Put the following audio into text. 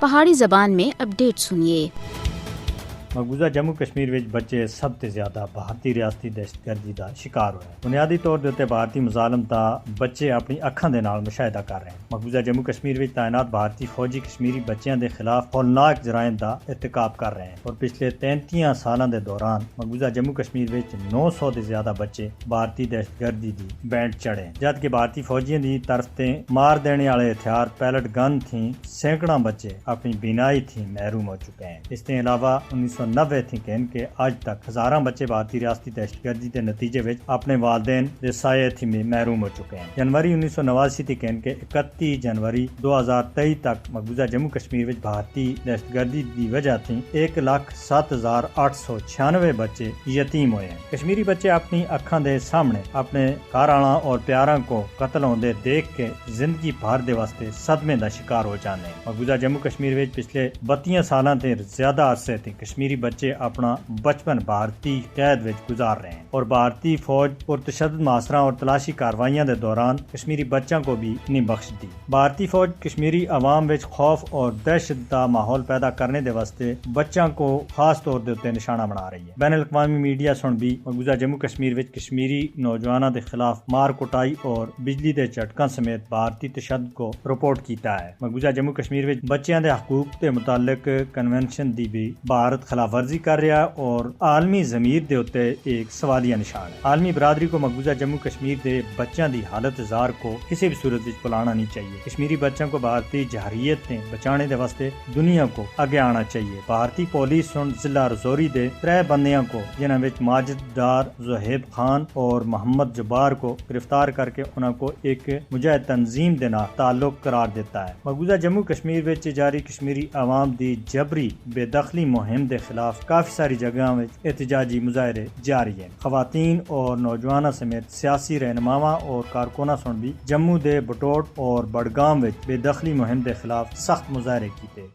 پہاڑی زبان میں اپڈیٹ سنیے۔ مقبوضہ جموں کشمیر وچ بچے سب تے زیادہ بھارتی ریاستی دہشت گردی دا شکار ہوئے۔ بنیادی طور تے بھارتی مظالم دا بچے اپنی اکھاں دے نال مشاہدہ کر رہے ہیں۔ مقبوضہ جموں کشمیر وچ تعینات بھارتی فوجی کشمیری بچیاں دے خلاف ہولناک جرائم دا ارتکاب کر رہے ہیں اور پچھلے 33 سالاں دے دوران مقبوضہ جموں کشمیر وچ 900 دے زیادہ بچے بھارتی دہشت گردی دی بینڈ چڑھے، جبکہ بھارتی فوجیاں دی طرف تے مار دینے والے ہتھیار پیلٹ گن تھیں سینکڑاں بچے اپنی بینائی تھی محروم ہو چکے ہیں۔ اس کے علاوہ 1990 تھی کہن کے آج تک ہزاراں بچے بھارتی ریاستی دہشت گردی کے نتیجے وچ اپنے والدین دے سائے تھی میں محروم ہو چکے ہیں۔ جنوری 1989 تھی کہن کے 31 جنوری 2023 تک مقبوضہ جموں کشمیر وچ بھارتی دہشت گردی دی وجہ تھی 1,07,896 بچے یتیم ہوئے ہیں۔ کشمیری بچے اپنی اکھاں دے سامنے اپنے گھراں اور پیاراں کو قتل ہوندے دیکھ کے زندگی بھر دے واسطے صدمے دا شکار ہو جانے ہیں۔ مقبوضہ جموں کشمیر وچ پچھلے 32 سالاں تے زیادہ عرصے تھی کشمیری بچے اپنا بچپن بھارتی قید وچ گزار رہے ہیں اور بھارتی فوج اور تشدد محاصرہ اور تلاشی کاروائیاں دے دوران کشمیری بچوں کو بھی نہیں بخش دی۔ بھارتی فوج کشمیری عوام وچ خوف اور دہشت دا ماحول پیدا کرنے دے واسطے بچوں کو خاص طور دے نشانہ بنا رہی ہے۔ بین الاقوامی میڈیا سن بھی مقبوضہ جموں کشمیر وچ کشمیری نوجوانوں دے خلاف مار کٹائی اور بجلی دے جھٹکاں سمیت بھارتی تشدد کو رپورٹ کیتا ہے۔ مقبوضہ جموں کشمیر وچ بچیاں دے حقوق دے متعلق کنونشن دی بھی بھارت خلاف ورزی کر رہا اور عالمی ضمیر دے اوتے ایک سوالیہ نشان ہے۔ عالمی برادری کو مقبوضہ جموں کشمیر دے بچوں دی حالت زار کو کسی بھی صورت وچ بلانا نہیں چاہیے۔ کشمیری بچوں کو بھارتی جہریت نے بچانے دے واسطے دنیا کو آگے آنا چاہیے۔ بھارتی پولیس سن ضلع رجوری دے 3 بندیاں کو جنہاں وچ ماجد ڈار، زہیب خان اور محمد جبار کو گرفتار کر کے انہاں کو ایک مجاہد تنظیم دے نال تعلق قرار دیتا ہے۔ مقبوضہ جموں کشمیر وچ جاری کشمیری عوام دی جبری بے دخلی مہم دے خلاف کافی ساری جگہاں وچ احتجاجی مظاہرے جاری ہیں۔ خواتین اور نوجوانوں سمیت سیاسی رہنماواں اور کارکناں سن بھی جموں دے بٹوٹ اور بڑگام وچ بے دخلی مہم دے خلاف سخت مظاہرے کیتے۔